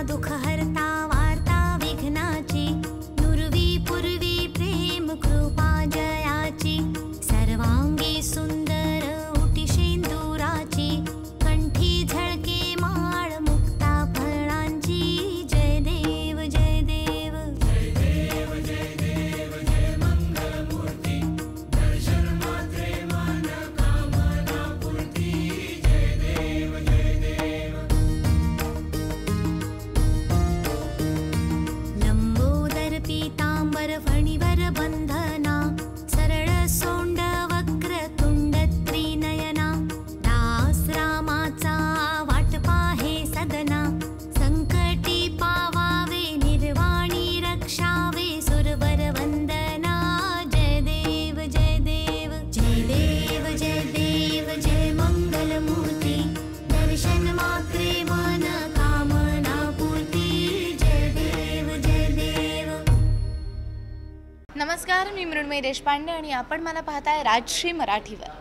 दुःखहर्ता वार्ता विघ्नाची, नुरवी पूर्वी प्रेम कृपा जयाची, सर्वांगी सुंदर उटी शेंदुराची, कंठी झळके माळ मुक्ता फळांची, जय देव जय देव जय देव जय देव जय मंगलमूर्ती, दर्शन मात्रे मन कामना पूर्ती, जय देव जय देव. लंबोदर पीतांबर फणीवर बंधना, सरळ सोंड वक्र तुंड त्रिनयना, दास रामाचा वाट पाहे सदना, संकटी पावावे निर्वाणी रक्षावे सुरवर वंदना, जय देव जय देव जय देव जय देव जय मंगलमूर्ती, दर्शन मात्रे मन कामना पूर्ती, जय देव जय देव. नमस्कार, मी मृण्मयी देशपांडे आणि आपण मला पाहताय राजश्री मराठीवर.